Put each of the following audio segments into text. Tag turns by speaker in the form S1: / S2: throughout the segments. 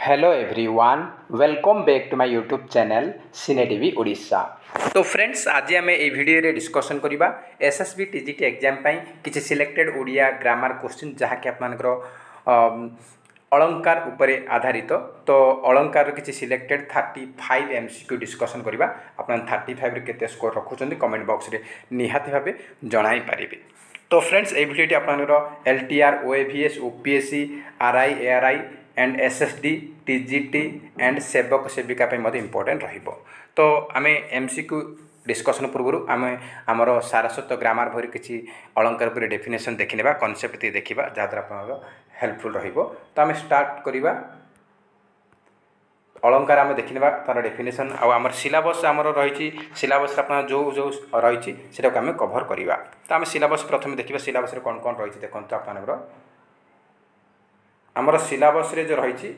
S1: Hello everyone, welcome back to my YouTube channel cine TV Odisha. तो friends, आज आम ये भिडियो डिस्कसन करवा एसएसबी टीजीटी एग्जाम किसी सिलेक्टेड ओडिया ग्रामर क्वेश्चन जहाँकि आपर अलंकार उपरे आधारित। तो अलंकार किसी सिलेक्टेड 35 एमसीक्यू डिस्कसन करवा। आप 35 केते स्कोर रखुच्च कमेंट बॉक्स रे निहाती भाव जणाई पारे। तो फ्रेंड्स, ये भिडियो आपनकर LTR, ओएवीएस, OPSC, RI, ARY and SSD, TGT and सेवक सेविका इम्पोर्टेंट रहिबो। तो आम एमसीक्यू डिस्कसन पूर्व आम आमर सारस्वत ग्रामर भरी किसी अलंकार पर डेफिनेशन देखने कॉन्सेप्ट देखा जहाँद्वारा आप हेल्पफुल रहिबो। तो आम स्टार्ट करवा अलंकार आम देखा तार डेफिनेशन आमर सिलेबस आमर रही सिलेबस जो जो रही आम कभर करवा। तो आम सिलेबस प्रथम देखा सिलेबस कौन कौन रही देखो आप आमर सिलेबस जो रही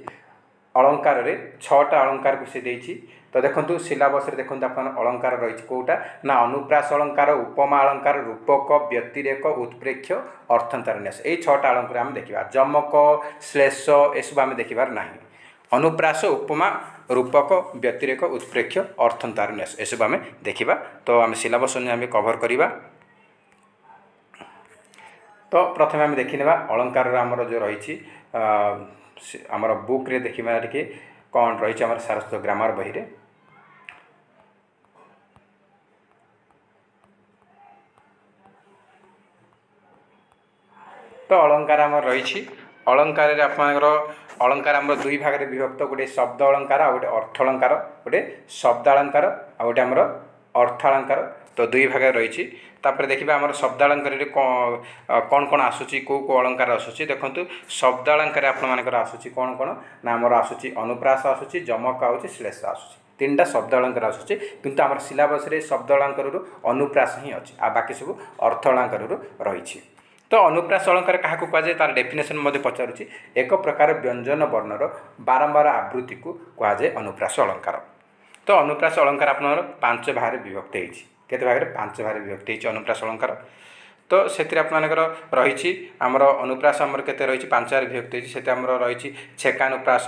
S1: अलंकार रे 6टा अलंकार को सी देछि। तो देखो सिलेबस देखो आप अलंकार रही कौटा ना अनुप्रास अलंकार, उपमा अलंकार, रूपक, व्यतिरेक, उत्प्रेक्ष, अर्थांतरन्यास। यही 6टा अलंकार आम देखा। जमक, श्लेष एसबू आम देखार ना। अनुप्रास, उपमा, रूपक, व्यतिरेक, उत्प्रेक्ष, अर्थांतरन्यास एसबू आम देखा। तो आम सिलेबस आम कभर करवा। तो प्रथम आम देखने अलंकार आमर जो रही आमर बुक रे देखा टे कौन रही आम सारस्वत ग्रामर बही रे। तो अलंकार आम रही अलंकार अलंकार आम दुई भाग में विभक्त, गोटे शब्द अलंकार आ गोटे अर्थ अलंकार, गोटे शब्द अलंकार आ गोटे आमर अर्थ अलंकार। तो दुई भाग रही। तापर देखिए आम शब्द अलंकार कौन कौन आसूची कौ कौ अलंकार आसूची देखो। शब्द अलंकार आपर आसूची कौन कौन ना आमर आसूची अनुप्रास आसूची, जमक आसूची, श्लेष आसूची। 3टा शब्द अलंकार आसूची किंतु आमर सिलेबस रे शब्द अलंकार अनुप्रास ही अच्छी आ बाकी सब अर्थ अलंकार रही। तो अनुप्रास अलंकार क्या कहुए तार डेफिनेशन मध्य पचारुची एक प्रकार व्यंजन वर्णर बारंबार आवृत्ति को कहुए अनुप्रास अलंकार। तो अनुप्रास अलंकार आप 5 भाग विभक्त होती। केते भाग में 5 भाग विभक्त होती अनुप्रास अलंकार। तो से रही आमर अनुप्रास आमर केते रही 5 भाग विभक्त होती। से आमर रही छेकानुप्रास,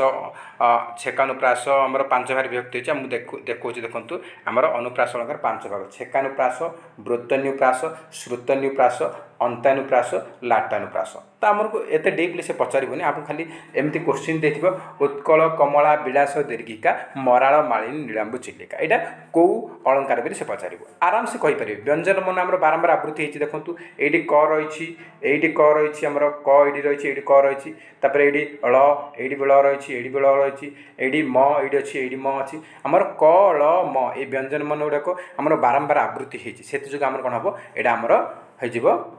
S1: छेकानुप्रास आमर 5 भाग विभक्त होती। मुझे देखो देखो आमर अनुप्रास अलंकार 5 भाग: छेकानुप्रास, वृत्तन्युप्रास, श्रुतन्युप्रास, अंतानुप्रास, लाटानुप्रास। तो आमको एत डीपली से पचारबनी। आप खाली एमती क्वेश्चन दे उत्कल, कमला, विलास, दीर्घिका, मराल, मालिनी, नीलांबु, चिलिका। यहाँ कौ अलंकार भी से पचार आराम से कहीपर। व्यंजन मन आम बारंबार आवृत्ति होती। देखो ये क रही, ये क रही, आमर क ये रही, ये क रही, तापर ये ल, ये ल रही, ये ल रही, ये म ये अच्छी, ये म अच्छी। आमर क ल म ये व्यंजन मन गुड़ाक आमर बारंबार आवृत्ति होती। से जो आम कौन हम यहाँ आमर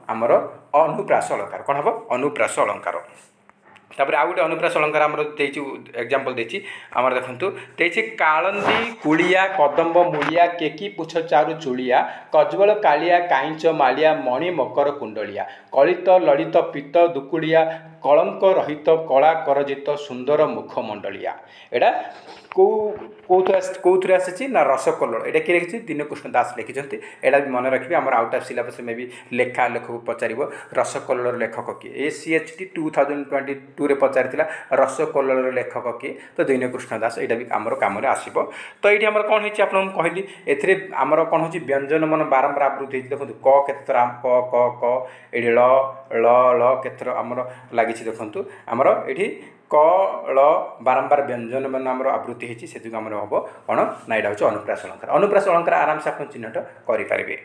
S1: आमर अनुप्रास अलंकार कौन हम अनुप्रास अलंकार। तापर आउ गोटे अनुप्रास अलंकार आमर एग्जांपल देछि आमर देखंतु देछि कालंदी, कुलिया, कदम्ब, मूलिया, केकी, पुछ चारु, चुलिया, कज्वल, कालिया, काईच, मालिया, मणि, मकर, कुंडलिया, कलित, ललित, पीत, दुकुलिया, कलंक रहित, कला करजित, सुंदर मुखमंडलिया। एटा कौन आसी ना रसकल्लोल। यहाँ किए लिखी दीनकृष्ण दास लिखिं। यहाँ भी मन रखिए आम आउट ऑफ सिलेबस में भी लेखा लेखक पचार रसकल्लोल लेखक किए। ACHT 2022 रे पचार रसकल्लोल लेखक किए। तो दीनकृष्ण दास यहाँ भी आमर कम आसो। तो ये आम कौन होती आपको कहली एमर कौन हो व्यंजन मन बारंबार आवृत्ति देखो क के क क क ये ल ल के आमर लगी देखु आमर ये क ल बारंबार व्यंजन मान आमर आवृत्ति होती। से हम हम कौन ना यहाँ हूँ अनुप्रास अलंकार। अनुप्रास अलंकार आराम से आप चिन्हट करेंगे।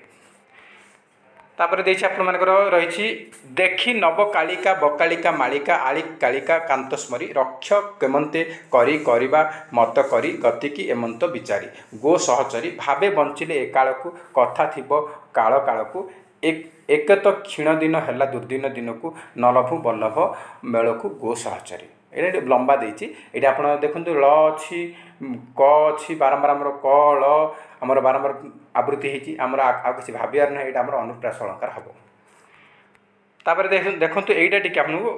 S1: तापर देखिए आपर रही देखी नव कालिका, बकालिका, मालिका, आली कालिका, कांतस्मरी, रक्ष केमंते करी करिबा, मत करी गतिकी एमंत विचारी, गो सहचरी, भावे बंचिले एकाल को, कथा थिबो काल काल को, एक तो क्षीण दिन है दुर्दिन दिन को, नलभु बल्लभ मेल को, गो सहचरी। ये लंबा देती। ये आप देखो ल अच्छी, क अच्छी, बारंबार आमर क ल आमर बारंबार आवृत्ति होती। आमर आ किसी भाबार ना यहाँ आमर अनुप्रास अलंकार हम। तापर देखो यहाँ टी आपको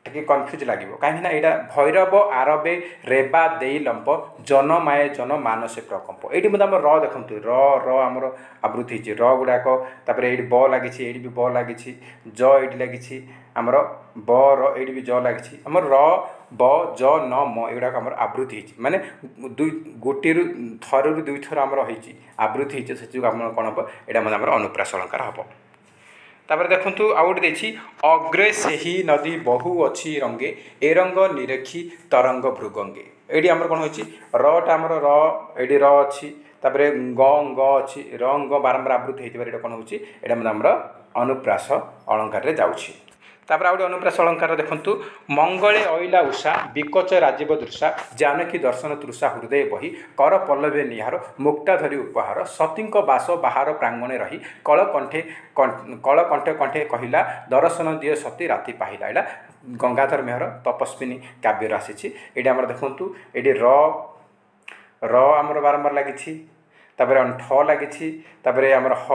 S1: ଟିକେ କନଫ୍ୟୁଜ୍ ଲାଗିବ କାହିଁକି ନା ଏଇଟା ଭୈରବ ଆରବେ ରେବା ଦେଇ ଲମ୍ପ ଜନମାଏ ଜନ ମାନସେ ପ୍ରକମ୍ପ। ଏଇଠି ମଧ୍ୟ ଆମର ର ଦେଖନ୍ତୁ ର ଆମର ଆବୃତ୍ତି ହେଇଛି ର ଗୁଡ଼ାକ, ତାପରେ ଏଇଠି ବ ଲାଗିଛି, ଏଇଠି ବି ବ ଲାଗିଛି, ଜ ଏଇଠି ଲାଗିଛି, ଆମର ବ ର ଏଇଠି ବି ଜ ଲାଗିଛି, ଆମର ର ବ ଜ ନ ମ ଏଗୁଡ଼ାକ ଆମର ଆବୃତ୍ତି ହେଇଛି, ମାନେ ଗୋଟିଏରୁ ଥରରୁ ଦୁଇଥର ଆମର ହେଇଛି ଆବୃତ୍ତି ହେଇଛି, ସେଥିଯୋଗୁଁ ଆମର କ'ଣ ହେବ ଏଇଟା ମଧ୍ୟ ଆମର ଅନୁପ୍ରାସ ଅଳଙ୍କାର ହେବ। ତାପରେ ଦେଖନ୍ତୁ ଆଉ ଗୋଟେ ଦେଇଛି ଅଗ୍ରେ ସେହି ନଦୀ ବହୁ ଅଛି ରଙ୍ଗେ ଏ ରଙ୍ଗ ନିରେଖି ତରଙ୍ଗ ଭୃଗଙ୍ଗେ। ଏଇଠି ଆମର କ'ଣ ହେଉଛି ରଟା ଆମର ର ଏଇଠି ର ଅଛି, ତାପରେ ଗ ଅଛି, ର ଗ ବାରମ୍ବାର ଆବୃତ୍ତି ହେଇଥିବାର ଏଇଟା କ'ଣ ହେଉଛି ଏଇଟା ମଧ୍ୟ ଆମର ଅନୁପ୍ରାସ ଅଳଙ୍କାରରେ ଯାଉଛି। ତାପରେ ଆଉ ଗୋଟେ ଅନୁପ୍ରାସ ଅଳଙ୍କାର ଦେଖନ୍ତୁ ମଙ୍ଗଳେ ଅଇଲା ଉଷା ବିକଚ ରାଜୀବ ଦୃଶା ଜାନକୀ ଦର୍ଶନ ତୃଷା ହୃଦୟ ବହି କର ପଲ୍ଲବେ ନିହାର ମୁକ୍ତା ଧରି ଉପହାର ସତୀଙ୍କ ବାସ ବାହାର ପ୍ରାଙ୍ଗଣେ ରହି କଣ୍ଠେ କଣ୍ଠେ କହିଲା ଦର୍ଶନ ଦିଅ ସତୀ ରାତି ପାହିଲା। ଏଇଟା ଗଙ୍ଗାଧର ମେହର ତପସ୍ୱିନୀ କାବ୍ୟରୁ ଆସିଛି। ଏଇଠି ଆମର ଦେଖନ୍ତୁ ଏଇଠି ର ଆମର ବାରମ୍ବାର ଲାଗିଛି, ତାପରେ ଠ ଲାଗିଛି, ତାପରେ ଆମର ହ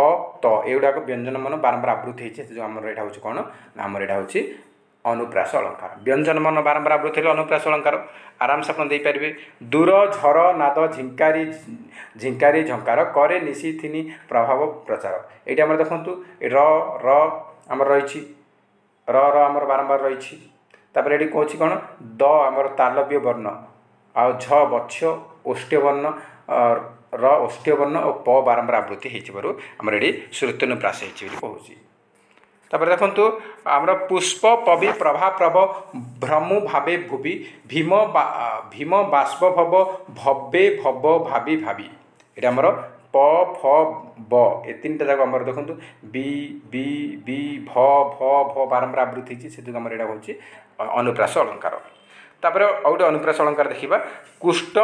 S1: ତ ଏଗୁଡ଼ାକ ବ୍ୟଞ୍ଜନ ମାନ ବାରମ୍ବାର ଆବୃତ୍ତି ହେଇଛି, ସେଥିଯୋଗୁଁ ଆମର ଏଇଟା ହେଉଛି କ'ଣ ନା ଆମର ଏଇଟା ହେଉଛି ଅନୁପ୍ରାସ ଅଳଙ୍କାର। ବ୍ୟଞ୍ଜନ ମାନ ବାରମ୍ବାର ଆବୃତ୍ତି ହେଲେ ଅନୁପ୍ରାସ ଅଳଙ୍କାର ଆରାମସେ ଆପଣ ଦେଇପାରିବେ। ଦୂର ଝର ନାଦ ଝିଙ୍କାରି ଝଙ୍କାର କରେ ନିଶିଥିନି ପ୍ରଭାବ ପ୍ରଚାର। ଏଇଠି ଆମର ଦେଖନ୍ତୁ ର ଆମର ରହିଛି, ର ଆମର ବାରମ୍ବାର ରହିଛି, ତାପରେ ଏଠି କହୁଛି କ'ଣ ଦ ଆମର ତାଲବ୍ୟ ବର୍ଣ୍ଣ, ଆଉ ଝ ବକ୍ଷ ଓଷ୍ଠ୍ୟ ବର୍ଣ୍ଣ, ର ଓଷ୍ଠ୍ୟ ବର୍ଣ୍ଣ ଓ ପ ବାରମ୍ବାର ଆବୃତ୍ତି ହେଇଥିବାରୁ ଆମର ଏଠି ଶ୍ରୁତ୍ୟନୁପ୍ରାସ ହେଇଛି ବୋଲି କହୁଛି। ତାପରେ ଦେଖନ୍ତୁ ଆମର ପୁଷ୍ପ ପବି ପ୍ରଭା ପ୍ରଭ ଭ୍ରମୁ ଭାବେ ଭୁବି ଭୀମ ବାଷ୍ପ ଭବ ଭବେ ଭବ ଭାବି ଭାବି। ଏଇଟା ଆମର ପ ଫ ବ ଏ ତିନିଟା ଯାକ ଆମର ଦେଖନ୍ତୁ ବି ଭ ବାରମ୍ବାର ଆବୃତ୍ତି ହେଇଛି, ସେଥିଯୋଗୁଁ ଆମର ଏଇଟା ହେଉଛି ଅନୁପ୍ରାସ ଅଳଙ୍କାର। ତାପରେ ଆଉ ଗୋଟେ ଅନୁପ୍ରାସ ଅଳଙ୍କାର ଦେଖିବା କୁଷ୍ଟ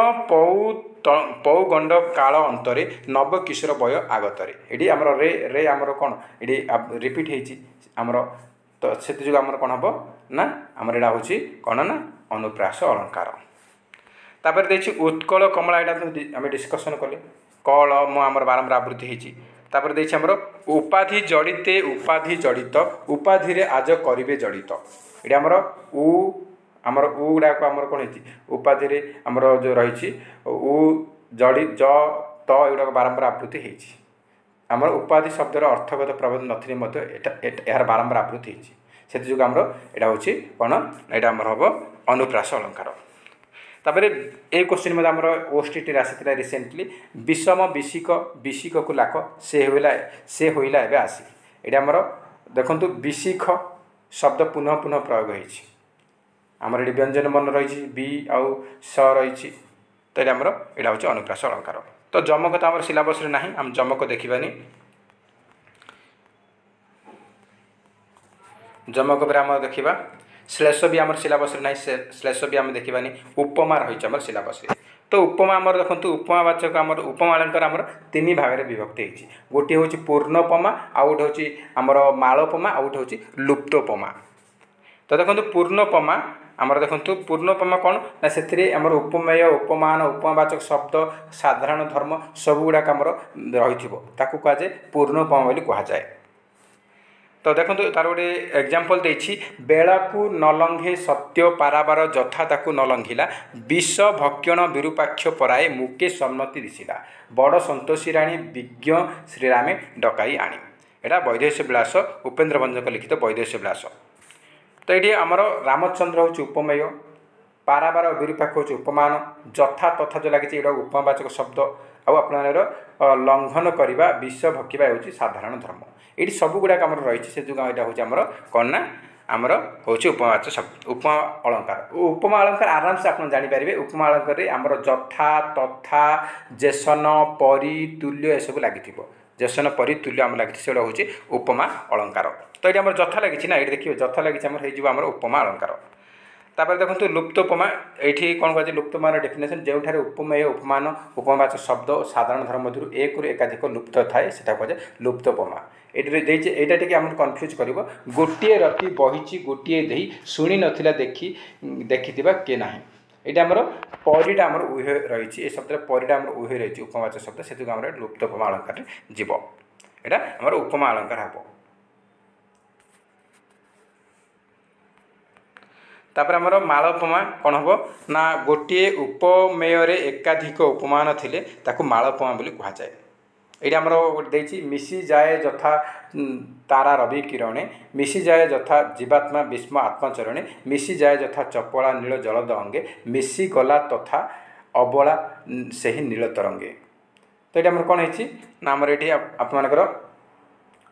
S1: ପୌ ଗଣ୍ଡ କାଳ ଅନ୍ତରେ ନବ କିଶୋର ବୟ ଆଗତରେ। ଏଠି ଆମର ରେ ଆମର କ'ଣ ଏଠି ରିପିଟ୍ ହେଇଛି ଆମର, ତ ସେଥିଯୋଗୁଁ ଆମର କ'ଣ ହେବ ନା ଆମର ଏଇଟା ହେଉଛି କ'ଣ ନା ଅନୁପ୍ରାସ ଅଳଙ୍କାର। ତାପରେ ଦେଇଛି ଉତ୍କଳ କମଳା, ଏଇଟା ଆମେ ଡିସ୍କସନ୍ କଲେ କଳ ଆମର ବାରମ୍ବାର ଆବୃତ୍ତି ହେଇଛି। ତାପରେ ଦେଇଛି ଆମର ଉପାଧି ଜଡ଼ିତେ ଉପାଧି ଜଡ଼ିତ ଉପାଧିରେ ଆଜ କରିବେ ଜଡ଼ିତ। ଏଠି ଆମର ଗୁଡ଼ାକ ଆମର କ'ଣ ହେଇଛି ଉପାଧିରେ ଆମର ଯେଉଁ ରହିଛି ଜ ତ ଏଗୁଡ଼ାକ ବାରମ୍ବାର ଆବୃତ୍ତି ହେଇଛି। ଆମର ଉପାଧି ଶବ୍ଦର ଅର୍ଥଗତ ପ୍ରବୋଧ ନଥିଲେ ମଧ୍ୟ ଏହାର ବାରମ୍ବାର ଆବୃତ୍ତି ହେଇଛି, ସେଥିଯୋଗୁଁ ଆମର ଏଇଟା ହେଉଛି କ'ଣ ଏଇଟା ଆମର ହେବ ଅନୁପ୍ରାସ ଅଳଙ୍କାର। ତାପରେ এই কোশ্চিন মধ্যে আমরা ওএসটিটি আসিଥିଲା রিসেন্টলি বিষম বিশিকକୁ ଲାକ ସେ ହୋଇଲା ଏବେ ଆସି। ଏଇଟା ଆମର ଦେଖନ୍ତୁ ବିଶିଖ ଶବ୍ଦ ପୁନଃ ପ୍ରୟୋଗ ହେଇଛି, ଆମର ଏଠି ବ୍ୟଞ୍ଜନ ବର୍ଣ୍ଣ ରହିଛି ବି ଆଉ ସ ରହିଛି, ତ ଏଇଟା ଆମର ଏଇଟା ହେଉଛି ଅନୁପ୍ରାସ ଅଳଙ୍କାର। ତ ଯମକ ତ ଆମର ସିଲାବସ୍ରେ ନାହିଁ, ଆମେ ଯମକ ଦେଖିବାନି। ଯମକ ପରେ ଆମର ଦେଖିବା ଶ୍ଲେଷ ବି ଆମର ସିଲାବସ୍ରେ ନାହିଁ, ଶ୍ଲେଷ ବି ଆମେ ଦେଖିବାନି। ଉପମା ରହିଛି ଆମର ସିଲାବସ୍ରେ। ତ ଉପମା ଆମର ଦେଖନ୍ତୁ ଉପମାବାଚକ ଆମର ଉପମା ଅଳଙ୍କାର ଆମର ତିନି ଭାଗରେ ବିଭକ୍ତ ହେଇଛି। ଗୋଟିଏ ହେଉଛି ପୂର୍ଣ୍ଣୋପମା, ଆଉ ଗୋଟେ ହେଉଛି ଆମର ମାଳୋପମା, ଆଉ ଗୋଟେ ହେଉଛି ଲୁପ୍ତୋପମା। ତ ଦେଖନ୍ତୁ ପୂର୍ଣ୍ଣୋପମା ଆମର ଦେଖନ୍ତୁ ପୂର୍ଣ୍ଣୋପମା କ'ଣ ନା ସେଥିରେ ଆମର ଉପମେୟ ଉପମାନ ଉପମାବାଚକ ଶବ୍ଦ ସାଧାରଣ ଧର୍ମ ସବୁଗୁଡ଼ାକ ଆମର ରହିଥିବ, ତାକୁ କୁହାଯାଏ ପୂର୍ଣ୍ଣୋପମା ବୋଲି କୁହାଯାଏ। ତ ଦେଖନ୍ତୁ ତାର ଗୋଟେ ଏକ୍ଜାମ୍ପଲ୍ ଦେଇଛି ବେଳାକୁ ନ ଲଙ୍ଘେ ସତ୍ୟ ପାରାବାର ଯଥା ତାକୁ ନ ଲଙ୍ଘିଲା ବିଷ ଭକ୍ଷଣ ବିରୂପାକ୍ଷ ପରାଏ ମୁକେ ସମ୍ମତି ଦିଶିଲା ବଡ଼ ସନ୍ତୋଷୀ ରାଣୀ ବିଜ୍ଞ ଶ୍ରୀରାମେ ଡକାଇ ଆଣି। ଏଇଟା ବୈଦେହୀଶ ବିଳାସ ଉପେନ୍ଦ୍ର ଭଞ୍ଜଙ୍କ ଲିଖିତ ବୈଦେହୀଶ ବିଳାସ। ତ ଏଇଠି ଆମର ରାମଚନ୍ଦ୍ର ହେଉଛି ଉପମେୟ, ପାରାବାର ବିରୂପାକ୍ଷ ହେଉଛି ଉପମାନ, ଯଥା ତଥା ଯେଉଁ ଲାଗିଛି ଏଇଟା ଉପମାବାଚକ ଶବ୍ଦ, ଆଉ ଆପଣଙ୍କର ଲଙ୍ଘନ କରିବା ବିଷ ଭକିବା ହେଉଛି ସାଧାରଣ ଧର୍ମ। ଏଇଠି ସବୁଗୁଡ଼ାକ ଆମର ରହିଛି, ସେ ଯୋଗୁଁ ଏଇଟା ହେଉଛି ଆମର କ'ଣ ନା ଆମର ହେଉଛି ଉପମାବାଚକ ଶବ୍ଦ ଉପମା ଅଳଙ୍କାର। ଉପମା ଅଳଙ୍କାର ଆରାମସେ ଆପଣ ଜାଣିପାରିବେ। ଉପମା ଅଳଙ୍କାରରେ ଆମର ଯଥା ତଥା ଯେସନ ପରି ତୁଲ୍ୟ ଏସବୁ ଲାଗିଥିବ, ଯେସନ ପରି ତୁଲ୍ୟ ଆମର ଲାଗିଛି ସେଗୁଡ଼ା ହେଉଛି ଉପମା ଅଳଙ୍କାର। ତ ଏଇଠି ଆମର ଯଥା ଲାଗିଛି ନା, ଏଇଠି ଦେଖିବେ ଯଥା ଲାଗିଛି ଆମର ହେଇଯିବ ଆମର ଉପମା ଅଳଙ୍କାର। ତାପରେ ଦେଖନ୍ତୁ ଲୁପ୍ତୋପମା, ଏଇଠି କ'ଣ କୁହାଯାଏ ଲୁପ୍ତୋପମାର ଡେଫିନେସନ୍ ଯେଉଁଠାରେ ଉପମେୟ ଉପମାନ ଉପମାବାଚକ ଶବ୍ଦ ଓ ସାଧାରଣ ଧର୍ମ ମଧ୍ୟରୁ ଏକରୁ ଏକାଧିକ ଲୁପ୍ତ ଥାଏ ସେଟା କୁହାଯାଏ ଲୁପ୍ତୋପମା। ଏଇଠି ଦେଇଛି ଏଇଟା ଟିକେ ଆମକୁ କନଫ୍ୟୁଜ୍ କରିବ। ଗୋଟିଏ ରତି ବହିଛି ଗୋଟିଏ ଦେଇ ଶୁଣି ନଥିଲା ଦେଖିଥିବା କିଏ ନାହିଁ। ଏଇଟା ଆମର ପରିଟା ଆମର ଉଭୟ ରହିଛି, ଏ ଶବ୍ଦରେ ପରିଟା ଆମର ଉଭୟ ରହିଛି ଉପମାବାଚକ ଶବ୍ଦ, ସେଥିପାଇଁ ଆମର ଲୁପ୍ତୋପମା ଅଳଙ୍କାରରେ ଯିବ। ଏଇଟା ଆମର ଉପମା ଅଳଙ୍କାର ହେବ। तापर आमर मालोपमा कौन हम ना गोटे उपमेय एकाधिक उपमान थिले ताकू मालोपमा बोली कहुए। ये आमर गोटे मिशी जाए यथा तारा रवि किरणे मिशी जाए यथा जीवात्मा विस्म आत्मचरणे मिशी जाए यथा चपला नील जलद अंगे मिशी गला तथा अबला से ही नील तरंगे। तो ये आमर कौन है ना आमर ये आपर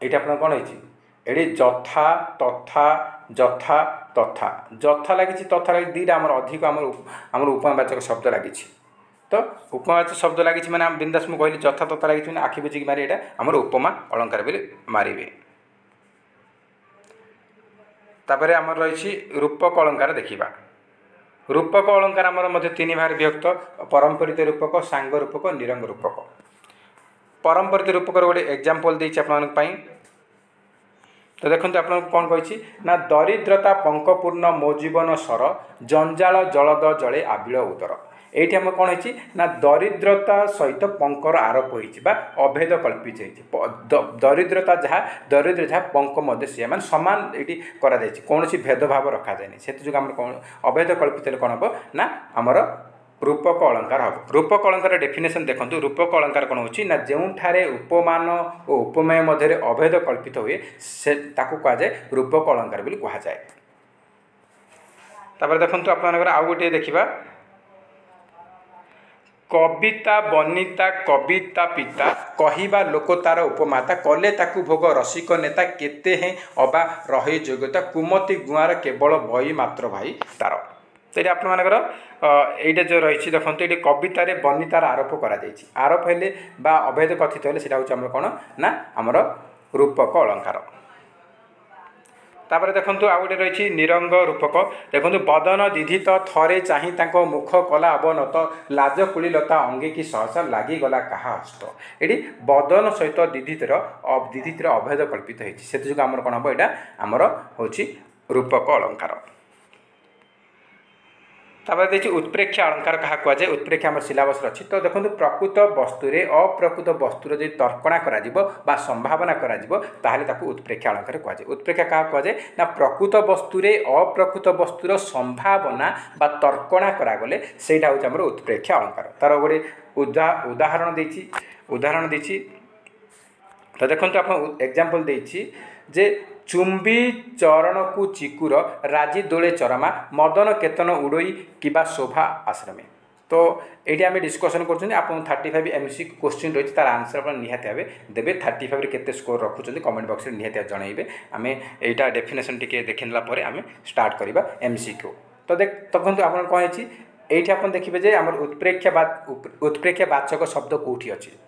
S1: ये कौन है ये जथा तथा जथा तथा जथा लगी तथा लगी दुईटा आमर अधिक आमर उपमावाचक शब्द लगी। तो उपमावाचक शब्द लगी मैंने बिंदास मुझे कहली जथा तथा लगी मैंने आखि बुझिकी मारे यहाँ आमर उपमा अलंकार बोली मारे। तापर आमर रही रूपक अलंकार देखा। रूपक अलंकार आमर तीन भाग विभक्त परम्परित रूपक सांग रूपक निरंग रूपक। परम्परित रूपक गोटे एग्जाम्पल देती आप। तो देखो आप कौन कही ना दरिद्रता पंकपूर्ण मो जीवन सर जंजाल जलद जले आबिल उदर। ये आम कौन है ना दरिद्रता सहित पंकर आरोप हो अभेद कल्पित दरिद्रता जहाँ दरिद्र जहाँ पंक मध्य सी मैंने सामान ये कौन भेदभाव रखा जाए से जो आम कौन अभेद कल्पित कौन हम ना आमर रूपक अलंकार हम। रूपक अलंकार डेफिनेशन देखो रूपक अलंकार कौन हो ना जोठारे उपमान और उपमेय मध्य अभेद कल्पित हुए से ताकू कहुए रूपक अलंकार बोली कहुए। तापर देखो आप आउ गोटे देखा कविता बनिता कविता पिता कहिबा लोक तार उपमाता कले ताकू भोग रसिक नेता केते हैं अबा रही योग्यता कुमति गुआर केवल बई मात्र भाई तार। तो ये आपर ये जो रही देखो ये कवितार बनितार आरोप आरोप हेले बा अभेद कथित हेले से हूँ कौन ना आमर रूपक अलंकार। तापर देखो आउ गोटे रही निरंग रूपक देखो बदन दीधित थरे चाही तांको मुख कला अवनत लाज कुलीलता अंगे की सहसा लगिगला कहा हस्त। ये बदन सहित दीधितर अभेद कल्पित होती आमर कौन हम यहाँ आमर हूँ रूपक अलंकार। तापर देखिए उत्प्रेक्षा अलंकार क्या कहुए उत्प्रेक्षा आम सिलेबस अच्छी। तो देखो प्रकृत वस्तुरे अप्रकृत वस्तुर जो तर्कणा करा संभावना करा उत्प्रेक्षा अलंकार कहुए। उत्प्रेक्षा क्या कहुए ना प्रकृत वस्तुरे अप्रकृत वस्तुर संभावना बा तर्कणा करागले से हूँ आम उत्प्रेक्षा अलंकार। तार गोटे उदाहरण देती। तो देखो आप एग्जाम्पल देती जे चुंबी चरण को चिकुर राजी दोले चरमा मदन केतन उड़ई किबा शोभा आश्रमे। तो ये आम डिस्कसन कर 35 एमसी क्वेश्चन रही तार आंसर आप निहाती भावे देवे 35 केते स्कोर रखुच्च कमेंट बॉक्स में निहाती जनइबे। आम यहाँ डेफिनेशन टी देखला आम स्टार्ट करवा एमसीक्यू। तो देखो आप कौन है ये आप देखिए आम उत्प्रेक्षा वाचक शब्द कौटी अच्छी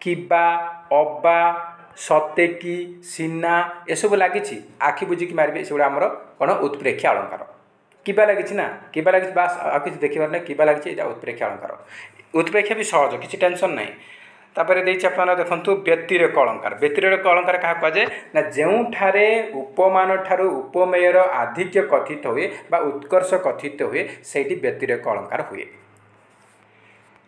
S1: किबा अबा सते कि सीना एसबू लगी आखि बुझिकी मारे से आमर कौन उत्प्रेक्षा अलंकार। किबा लगी ना किबा लगी बास आ कि देखिबार ना किबा लगी उत्प्रेक्षा अलंकार। उत्प्रेक्षा भी सहज किसी टेंशन ना। तापर देखिए आप देखो व्यतिरेक अलंकार। व्यतिरेक अलंकार क्या कहुए ना जोठारे उपमान ठारू उपमेयर आधिक्य कथित हुए बा उत्कर्ष कथित हुए से व्यतिरेक अलंकार हुए।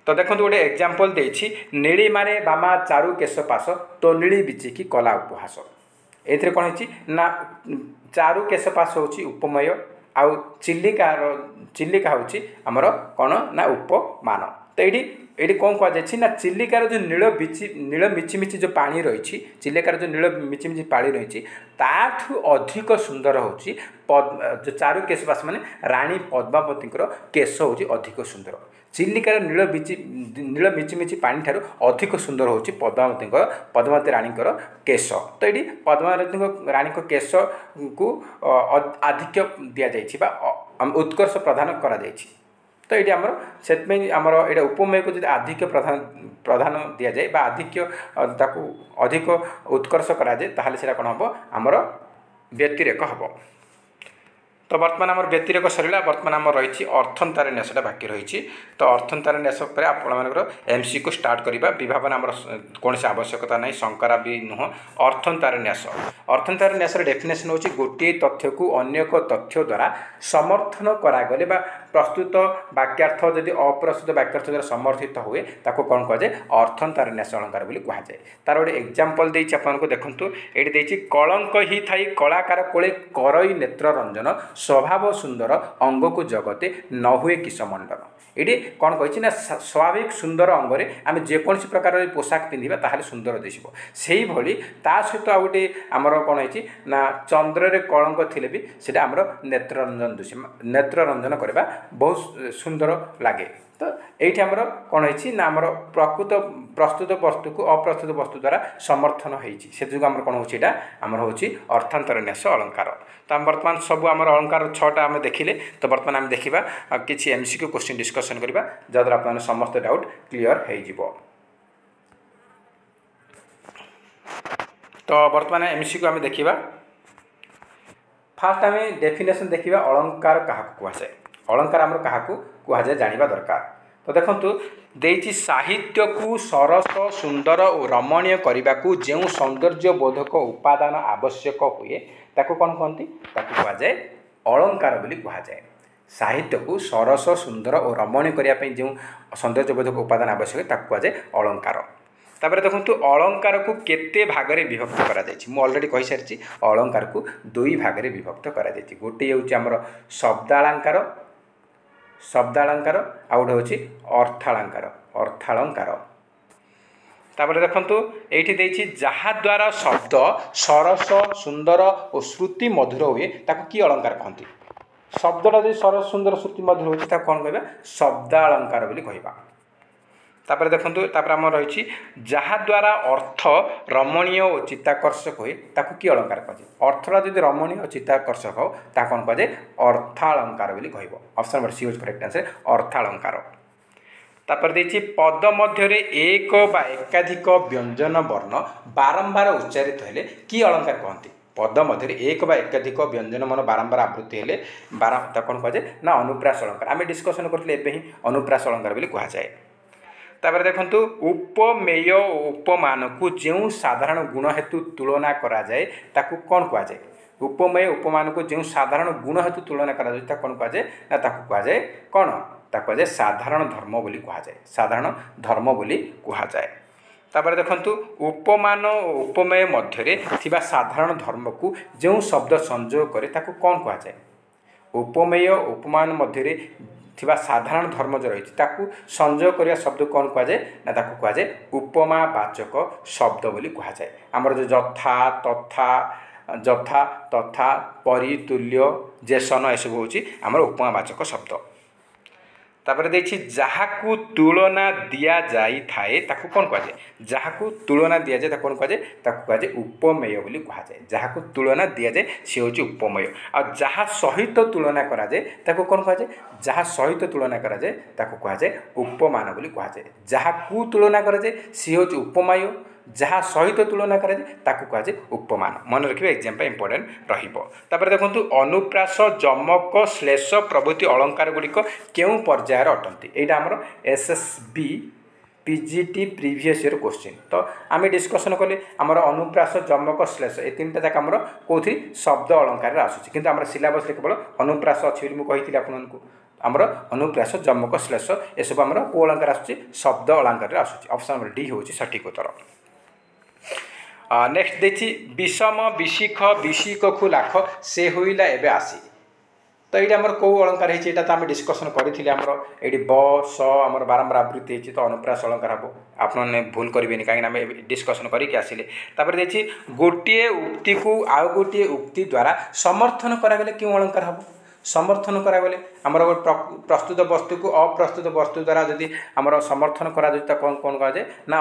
S1: तो देखो गोटे एग्जाम्पल देछि नीली मारे बामा चारु केशपास तो नीली बिचिकी कला उपहास। ये कौन है ना चारु केशपास हूँ उपमेय आउ चिलिका हूँ आमर कौन ना उपमान। तो ये कौन कहुई ना चिलिकार जो नील मिचिमिची जो पानी रही चिलिकार जो नील मिचिमिची पानी रही ताठू अधिक सुंदर हूँ जो चारु केशपास माने रानी पद्मावती केश हूँ अधिक सुंदर। चिलिकार नील मिचिमिची पानी ठारू अधिक सुंदर हूँ पद्मावती रानी केश। तो ये पद्मावती रानी केश को आधिक्य दि जाए उत्कर्ष प्रदान करा जायछि। तो ये आमर से आमर ये उपमेय को जो आधिक्य प्रधान दि जाए आधिक्य ताकू अधिक उत्कर्ष करा जाए ताहले सेटा कौन हम आमर व्यतिरेक हम। तो बर्तमान आम व्यतिरेक सरला बर्तमान आम रही अर्थंतार न्यासटा बाकी रही। तो अर्थंतार न्यास पर आपर एमसी को स्टार्ट करवा विभावना आम कौन से आवश्यकता ना शंकरा भी नुह। अर्थंतार न्यास अर्थंतार न्यासर डेफिनेशन हूँ गोटे तथ्य को अन्य एक तथ्य द्वारा समर्थन करागले प्रस्तुत वाक्यार्थ जदि अप्रस्तुत वाक्यार्थ द्वारा समर्थित हुए ताको कौन कहुए अर्थांतरन्यास अलंकार बोली कहुए। तार गोटे एग्जांपल देछि आपनको देखंतु एठी देछि कलंक ही थाई कलाकार कोले करई नेत्र रंजन स्वभाव सुंदर अंग को जगते न हुए किस मंडन। ये कौन कही ना स्वाभाविक सुंदर अंगरे आम जेकोसी प्रकार पोशाक पिंधा ताहले सुंदर दिशब से ही ता सहित आ गए आमर कौन है ना चंद्र कलंक थे भी सीटा आमर नेत्र रंजन करवा बहुत सुंदर लगे। तो ये आमर कौन है ना आमर प्रस्तुत वस्तु को अप्रस्तुत वस्तु द्वारा समर्थन होम कौन होता आमर हूँ अर्थांतरन्यास अलंकार। तो आम बर्तमान सब आम अलंकार 6टा आम देखिले। तो बर्तमान आम देखा किसी एमसीक्यू क्वेश्चन डिस्कसन करवा जहाँद्वारा आप समस्त डाउट क्लीयर हो। तो बर्तमान एमसीक्यू आम देखा फास्ट आम डेफिनेशन देखा अलंकार क्या कहुए अलंकार आमर क्या कहुए जाना दरकार। तो देखंतु देइछि साहित्य को सरस सुंदर और रमणीय करने को जो सौंदर्य बोधक उपादान आवश्यक हुए ताको कौन कहती ताको कहुए अलंकार बोली कहुए। साहित्य को सरस सुंदर और रमणीय करने जो सौंदर्य बोधक उपादान आवश्यक है ताको कहुए अलंकार। तापर देखंतु अलंकार को केते भागरे विभक्त करा जायछि मु ऑलरेडी कहि सारिछि अलंकार को दुई भागरे विभक्त करा जायछि। गोटे होछि हमर शब्दालंकार आ गोटे होछि अर्थालंकार। तापर देखंतु एठी देछि जहा द्वारा शब्द सरस सुंदर और श्रुति मधुर हुए ताको की अलंकार कहंती। शब्दटा जो सरस सुंदर श्रुति मधुर होछि ताको कोन कहबा शब्दालंकार बोली कहबा। तापर देखंतु तापर आम रही जहा द्वारा अर्थ रमणीय और चित्ताकर्षक हुए ताको की अलंकार कहे अर्थटा जदि रमणीय और चित्ताकर्षक हो ता कौन कहे अर्थालंकार बोली कहब। Option number C is correct answer अर्थालंकार। तापर देछि पद मध्य एक बा एकाधिक व्यंजन वर्ण बारंबार उच्चारित हेले की अलंकार कहती। पद मध्य एक बा एकाधिक व्यंजन मन बारंबार आवृत्ति हेले कौन कहे ना अनुप्रास अलंकार। आम डिस्कसन करते एवं ही अनुप्रास अलंकार बोली कहुए। तापर देखंतु उपमेय उपमान को जो साधारण गुण हेतु तुलना करा जाए ताकू कौन कहुए उपमेय उपमान को जो साधारण गुण हेतु तुलना करा जाए कौन कहुए ना ताकू कहुए कौन ताकू कहुए साधारण धर्म बोली कहुए साधारण धर्म बोली कहुए। तापर देखंतु उपमान और उपमेय मध्य थिबा साधारण धर्म को जो शब्द संयोग करे ताकू कौन कहुए उपमेय उपमान मध्य थिबा साधारण धर्म जो रही संयोग करने शब्द कौन कहुए ना ताकू कहुए उपमावाचक शब्द बोली कहुए। आमर जो जथा तथा परि तुल्य जेसन एसब हूँ आमर उपमावाचक शब्द। तापर देखि जहाकू तुलना दिया जाई थाए ताकू कौन कहुए जहाकू तुलना दिया जाए कौन कहुए ताकू कहुए उपमेय बोली कहुए। जहाकू तुलना दिया जाए सी हूँ उपमेय आ जहा सहित तुलना करा जाए ताकू कौन कहुए जहा सहित तुलना करा जाए ताकू कहुए उपमान बोली कहुए। जहाकू तुलना करा जाए सी हूँ उपमेय जहाँ सहित तुलना करा जाए ताकू कहुए उपमान। मन रखिए एग्जाम पे इंपोर्टेंट रहिबो। तापर देखंतु अनुप्रास जमक श्लेष प्रभृति अलंकार गुड़िक केउं पर्यायर अटंती एटा हमर SSB PGT previous year question. तो आम डिस्कसन कले आमर अनुप्रास जमक श्लेष ए तीन जाक आमर कौथि शब्द अलंकार आसूँ किंतु आमर सिलेबस केवल अनुप्रास अच्छी बोली मुझे आपको आमर अनुप्रास जमक श्लेष एसबू आमर को अलंकार आसूँ शब्द अलंकार आसूँ। ऑप्शन नंबर डी हूँ सठिक उत्तर। नेक्स्ट देखी विषम विशिख विशिखु लाख से होइला एबे आसी। तो ये आमर कौ अलंकार है तो आम डिस्कसन करें आमर ये ब स आमर बारंबार आवृत्ति होती तो अनुप्रास अलंकार हम आपने भूल करेंगे कहीं डिस्कसन करके आसिले। तापर देखी गोटे उक्ति को आउ गोटे उक्ति द्वारा समर्थन करागले क्यों अलंकार हम समर्थन करागले आमर प्रस्तुत वस्तु को अप्रस्तुत वस्तु द्वारा जदि आमर समर्थन करा कौन कौन कहुए ना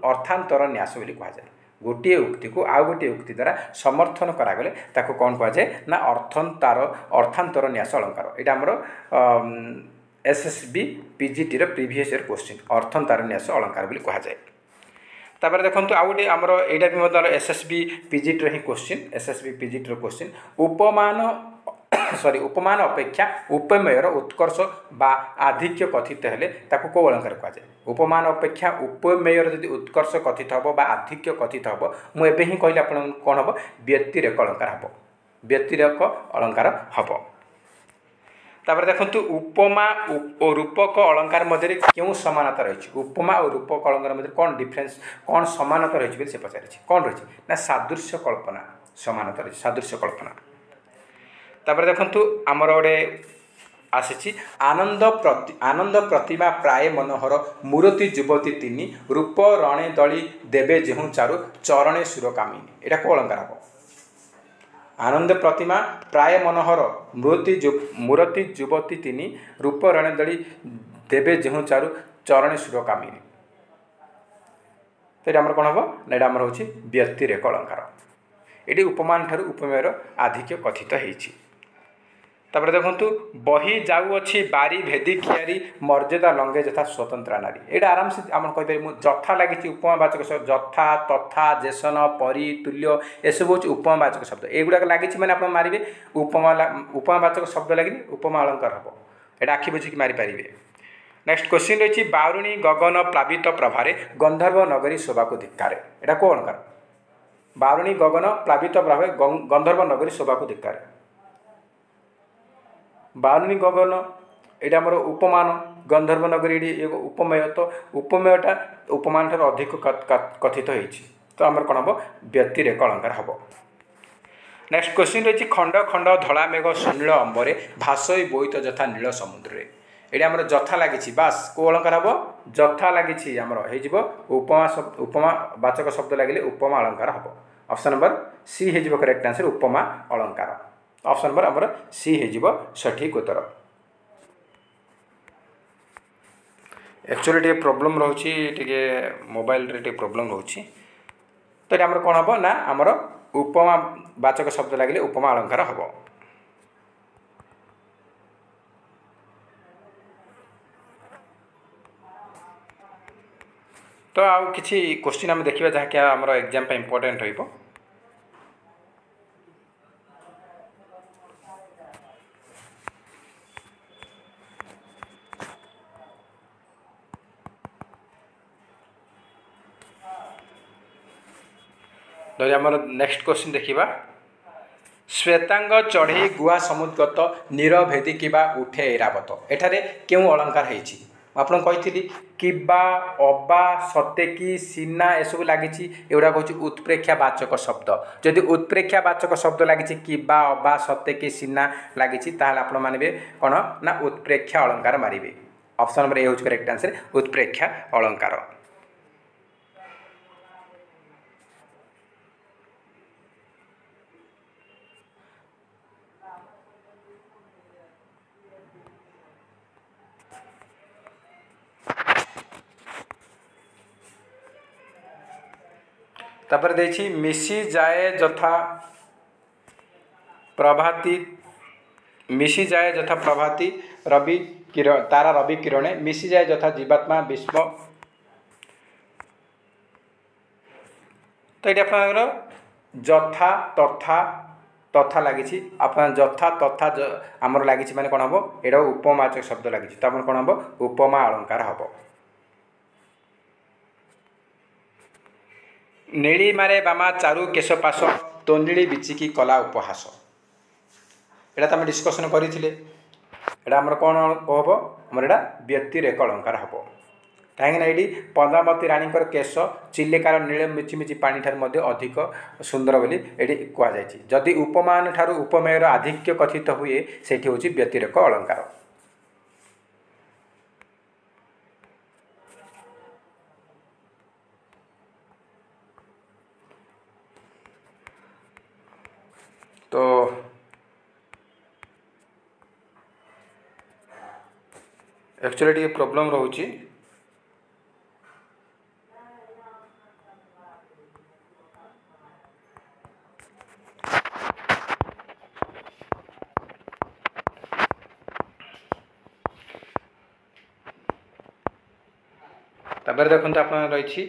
S1: अर्थांतर न्यास बोली कहुए। गोटे उक्ति को आउ गोटे उक्ति द्वारा समर्थन करागले ताको कौन कहुए ना अर्थांतर न्यास अलंकार। यहाँ आमर एसएसबी पीजीटी रो प्रीवियस ईयर क्वेश्चन अर्थांतर न्यास अलंकार बोली कहुए। तापर देखंतु आउ गोटे आमर एटा भी मतलब एसएसबी पीजीटी रो ही क्वेश्चन एसएसबी पीजीटी रो क्वेश्चन उपमान अपेक्षा उपमेयर उत्कर्ष बा आधिक्य कथित हेले ताको को अलंकार कहुए। उपमान अपेक्षा उपमेयर यदि उत्कर्ष कथित हम बा आधिक्य कथित हम मुझे ही कहली आप कौन हम व्यतिरेक अलंकार हम व्यतिरेक अलंकार हम। तापर देखंतु उपमा और रूपक अलंकार मध्य क्यों समानता रही उपमा और रूपक अलंकार मध्य कौन डिफरेन्स कौन समानता रही से पचारि कौन रही ना सादृश्य कल्पना समानता रही सादृश्य कल्पना। तापर देखंतु आमर गोटे आसी आनंद प्रतिमा प्राय मनोहर मूर्ति युवती तीन रूप रणे दली देवे जेहू चारु चरणे सुरकामिनी एटा को अलंकार हम आनंद प्रतिमा प्राय मनोहर मूर्ति युवती तीन रूप रणे दली देवे जेहू चारु चरणे सुरकामिनी तो ये कौन हम ना यहाँ हूँ व्यक्तिरेक अलंकार ये उपमान ठारू उपमेयर आधिक्य कथित होती। तापर देखंतु बही जाऊँगी बारी भेदी कियारी मर्यादा लंगे जथा स्वतंत्रा नारी ये आराम से आम कहीपर जथा लगी उपमावाचक शब्द जथा तथा जेसन परी तुल्य एसबू हूँ उपमावाचक शब्द एगुड़ा लगी मैंने आप मारे उपमावाचक शब्द लगे उपमा अलंकार हम ये आखि बुझिकी मारिपारे। नेक्स्ट क्वेश्चन रही बारुणी गगन प्लावित प्रभारे गंधर्व नगरी शोभा को धिक्कारे एटा को अलंकार बारुणी गगन प्लावित प्रभारे गंधर्व नगरी शोभा को धिक्कारे बारुणी गगन ये आमर उपमान गंधर्व नगरी ये उपमेय तो उपमेयटा उपमान ठार अधिक कथित होती तो आमर कौन हम व्यक्तिरेक अलंकार हम। नेक्स्ट क्वेश्चन रही खंड खंड धला मेघ सुनील अंबरे भासई बोईत जथा नील समुद्र ये आमर जथा लगी बास को अलंकार हम जथा लगी आमर हो उपमा वाचक शब्द लगे उपमा अलंकार हम। ऑप्शन नंबर सी हो करेक्ट आंसर उपमा अलंकार ऑप्शन नंबर आमर सी हो सठिक उत्तर। एक्चुअली टे प्रॉब्लम रोचे मोबाइल रे प्रॉब्लम रोचे तो ये कौन हम ना आमर उपमा वाचक शब्द लगे उपमा अलंकार हम। तो आउ किसी क्वेश्चन आम देखा जहाँकि आमर एग्जाम इम्पोर्टेंट रहिबो। तो आमर नेक्स्ट क्वेश्चन देखा श्वेतांग चढ़ई गुआ समुद्रगत नीरभेदी किबा उठे ऐरावत एठारे क्यों अलंकार होती आपन कही किबा अबा सतेकी सीना एसबू लगी एगुड़ा हूँ उत्प्रेक्षा वाचक शब्द जदि उत्प्रेक्षा वाचक शब्द लगी किबा अबा सतेकी सीना लगी ताहले आपण मानबे कौन ना उत्प्रेक्षा अलंकार मारिबे। ऑप्शन नंबर ए हूँ करेक्ट आंसर उत्प्रेक्षा अलंकार। तापर देखी मिशी जाए जथा प्रभाती मिशी जाए जथा प्रभाती रवि किरण तारा रवि किरणे मिशी जाए जथा जीवात्मा विश्व तो ये जथा तथा तथा लगी आप जथा तथा आमर लगी मैंने कौन हम ये उपमावाचक शब्द लगी तो आम कौन हम उपमा अलंकार हम। नीली मारे बामा चारु केशपाश तोंडिली बिचिकी कला उपहास एटा तो आम डिस्कसन करते आमर कौन हम आमर एटा व्यक्तिरेक अलंकार हम कहीं ये पद्मावती रानी केश चिलिकार नील मिचिमिची पानी ठार अधिक सुंदर बोली ये कहुई जदि उपमान ठारू उपमेयर आधिक्य कथित हुए से हूँ व्यक्तिरेक अलंकार। तो एक्चुअली ये प्रॉब्लम रोची तापर देखते आप रही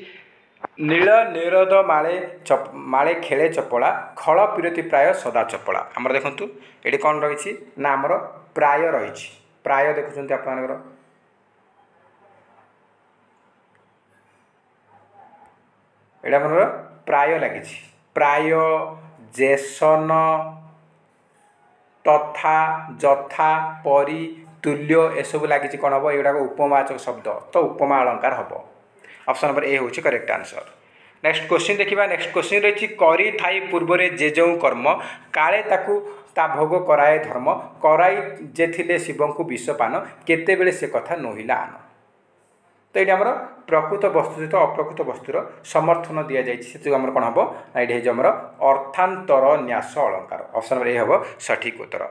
S1: नील निरोध माले खेले चपला खल पिरती प्राय सदा चपला आमर देखु ये कौन रही ना आमर प्राय रही प्राय देखुं आप एटा मन प्राय लगी प्राय जेसन तथा जथा परी तुल्य एसबू लगी कौन हम एगुड़ा उपमावाचक शब्द तो उपमा अलंकार हम। ऑप्शन नंबर ए हूँ करेक्ट आंसर। नेक्स्ट क्वेश्चन देखिए। नेक्स्ट क्वेश्चन रही करी थाई पूर्व जे जो कर्म काले ताकू ता भोग कराए धर्म कराई जे थिले शिव को विषपान केते बेले से कथा नहिला आन। तो ये आमर प्रकृत वस्तु सहित अप्रकृत वस्तुर समर्थन दि जाए आम कौन हम ना ये आमर अर्थांतर न्यास अलंकार। ऑप्शन नंबर ए हम सठिक उत्तर।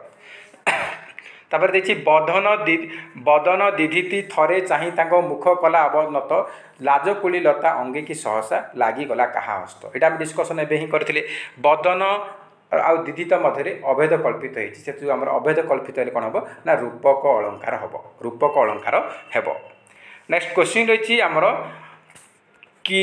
S1: तापर देखिए बदन दीधिति थरे चाही तांको मुख कला अवनत लाजकुली लता अंगे की सहसा लागिगला कहा हस्त। यहाँ आम डिस्कसन एवं ही करते बदन आउ दीदित मध्य अभेद कल्पित होती आम अभेद कल्पित हेल्ले कौन हम ना रूपक अलंकार हम। रूपक अलंकार हेब। नेक्स्ट क्वेश्चन रही आमर कि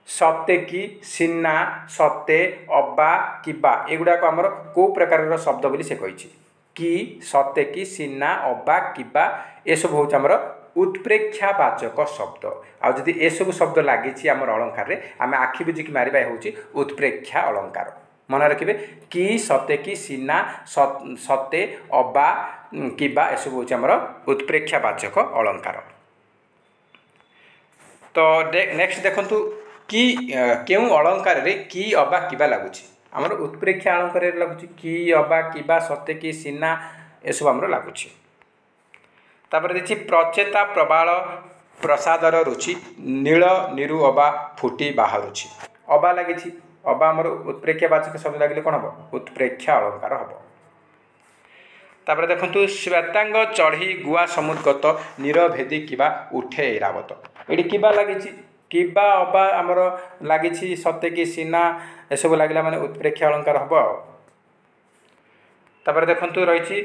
S1: सत्ते कि सिन्ना सत्ते अबा किबा एगुड़ाक आमर को प्रकार शब्द बोली से कही कि सत्ते कि सिन्ना अबा किबा ये सब हूँ आमर उत्प्रेक्षावाचक शब्द। आदि एसबू शब्द लगी आम अलंकार आम आखि बुझिकी मारिबा हूँ उत्प्रेक्षा अलंकार। मन रखिए कि सत्ते कि सिन्ना सत्ते अबा किबा एसबू हूँ आमर उत्प्रेक्षावाचक अलंकार। तो नेक्स्ट देखंतु कि केउं अलंकार रे कि अबा किबा लगुच आमर उत्प्रेक्षा अलंकार रे लगुच कि अबा किबा सत्ते कि सिन्ना एसबू आमर लगुच। तापर देखि प्रचेता प्रबाल प्रसादर रुचि नील निरु अबा फुटी बाहरुछि अबा लगी अबा आमर उत्प्रेक्षावाचक शब्द लगे कौन हम उत्प्रेक्षा अलंकार हम। तापर देखंतु श्वेतांग चढ़ी गुआ समुद्गत निरभेदी किबा उठे इरावत ये किबा लगी किबा अबा आमर लगी सत्ते कि सिन्ना एसबू लगे माने उत्प्रेक्षा अलंकार हम। तापर देखंतु रही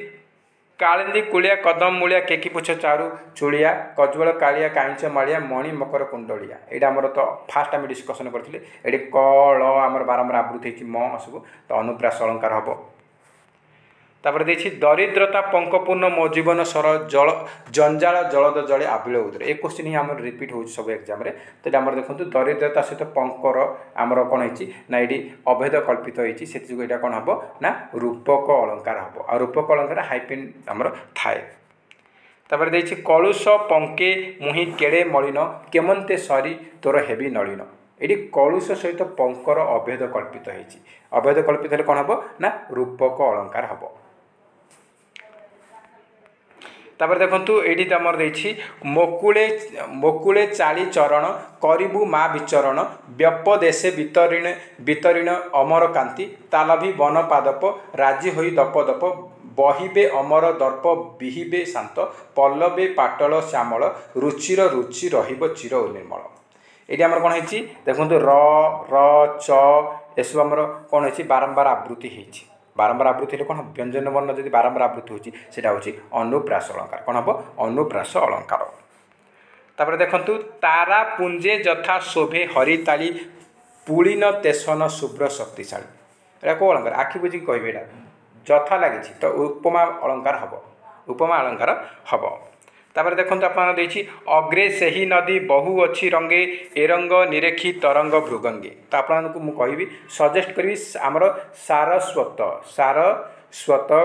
S1: कालिंदी कुलिया कदम मूलिया केकी पुछ चारू चुलिया कज्वल कालिया काईच मालिया मणि मकर कुंडलिया यहाँ आमर तो फास्ट आम डिस्कसन करते ये कल आमर बारंबार आवृत्ति होती म सब तो अनुप्रास अलंकार हम। तापर देखिए दरिद्रता पंकपूर्ण मो जीवन सर जल जंजाल जलद जले आबिल उदर ये क्वेश्चन ही आम रिपीट हो सब एग्जाम रे। तो आम देखो दरिद्रता सहित पंकर आमर कौन ना ये अभेद कल्पित होती से यहाँ कौन हम ना रूपक अलंकार हम। आ रूपक अलंकार हाइपेन आमर थाए। तापर देखिए कलुष पंके मुहि केड़े मलिन केमंते सरी तोर हेबी नलिन ये कलुष सहित पंकर अभेद कल्पित होती अभेद कल्पित हेल्ले कौन हम ना रूपक अलंकार हम। तापर देखंतु एडी तमर देछि मोकुले मोकुले चाली चरण करिबु मा विचरण व्यपदेशे वितरिण अमर कांति तालभि वन पादप राजी होई दप दप बहिबे अमर दर्प बिहिबे शांत पल्लवे पाटल श्यामल रुचिर रुचि रहिब चिर निर्मल। ये आमर कौन है देखो र र च एसब आमर कौन है बारंबार आवृत्ति होती बारंबार आवृत्ति कौन व्यंजन वर्ण जब बारंबार आवृत्ति होती हूँ अनुप्रास अलंकार कौन हम अनुप्रास अलंकार। तापर देखंतु तारा पुंजे जथा शोभे हरिताली पुलिन तेसन शुभ्र शक्तिशाली एटा को अलंकार आखि बुझी कहे जथा लगी तो उपमा अलंकार हम उपमा अलंकार हम। तापर देखंतु आपन देछि अग्रे सही नदी बहु अच्छी रंगे एरंग निरेखी तरंग भृगंगे तो आपको मु कहबी सजेस्ट करी आमर सारस्वत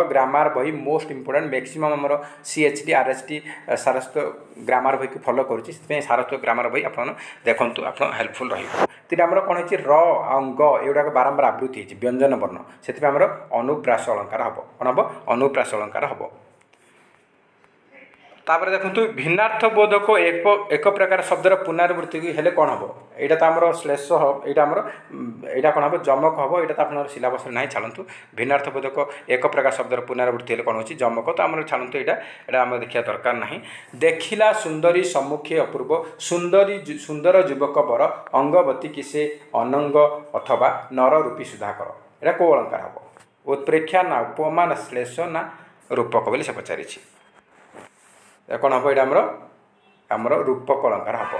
S1: ग्रामार बही मोस्ट इंपोर्टेंट मैक्सिमम आमर CHT RST सारस्वत ग्रामार बही को फॉलो करुच्ची सारस्वत ग्रामार बही आप देखु आप हेल्पफुल रही आमर कौन है र अंग एगुड़ा बारंबार आवृत्ति होती व्यंजन वर्ण से आमर अनुप्रास अलंकार हम कौन हम अनुप्रास अलंकार हम। तापर देखंतु भिन्नार्थ बोधक एक प्रकार शब्दर पुनरावृत्ति हेले कौन हम यहाँ तो आमर श्लेष यहाँ आमर यहाँ कौन हम जमक हम यहाँ तो आप सिलेबस ना छाड़ू भिन्नार्थ बोधक एक प्रकार शब्दर पुनरावृत्ति हेले कौन हो जमक तो आम छाड़ू यहाँ आम देखा दरकार ना देखिला सुंदरी सम्मुखे अपूर्व सुंदरी सुंदर युवक बर अंगवती किसे अनंग अथवा नर रूपी सुधाकर यहाँ कौ अलंकार हम उत्प्रेक्षा ना उपमा ना श्लेष ना रूपक बोली से पचारि कौन हम यहाँ आमर रूपक अलंकार हम।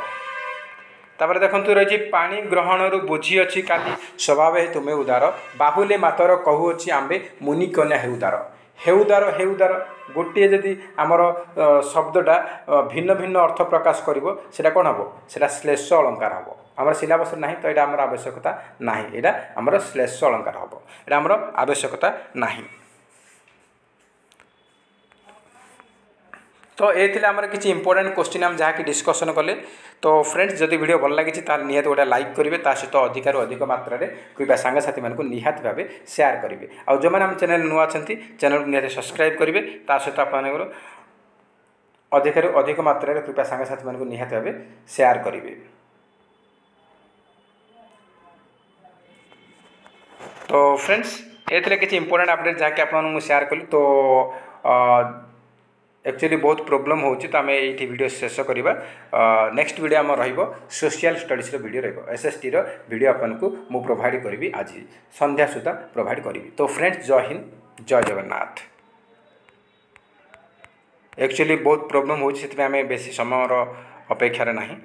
S1: तापर देखंतु रही पानी ग्रहण बुझी अच्छी काली स्वभाव है तुम्हें उदार बाहुले मातर कहू अच्छी आंबे मुनि कन्या हेउदार हेउदार गोटे जदि आमर शब्दटा भिन्न भिन्न अर्थ प्रकाश करा कौन हम से श्लेष अलंकार हम आमर सिलेबस ना तो यहाँ आमर आवश्यकता ना यहाँ आमर श्लेष अलंकार हम यहाँ आमर आवश्यकता ना। तो ये थे आमर किसी इंपोर्टेंट क्वेश्चन आम जहाँकि डिस्कसन कले। तो फ्रेंड्स जदि वीडियो भल लगी निहत गोटे लाइक करेंगे सहित अधिक अधिक मात्रा कृपया सांगसाथी मानक निहत भाव सेयार करेंगे। आउ जो आम चैनल नुआ अच्छा चैनल को निहत सब्सक्राइब करेंगे सहित आप अधिक अधिक मात्रा कृपया सांगसाथी मानक निहत भाव सेयार करेंगे। तो फ्रेंड्स ये किसी इंपोर्टेंट अपडेट जहाँकि आपको सेयार कली। तो एक्चुअली बहुत प्रोब्लेम होची तो आम ये वीडियो शेष करवा। नेक्स्ट वीडियो आम social studies video SST video आपको मु प्रोवाइड करी आज संध्या सुधा प्रोवाइड करी। तो फ्रेंड्स जय हिंद जय जगन्नाथ। एक्चुअली बहुत प्रोब्लेम होची से बेसी समय अपेक्षार नहीं।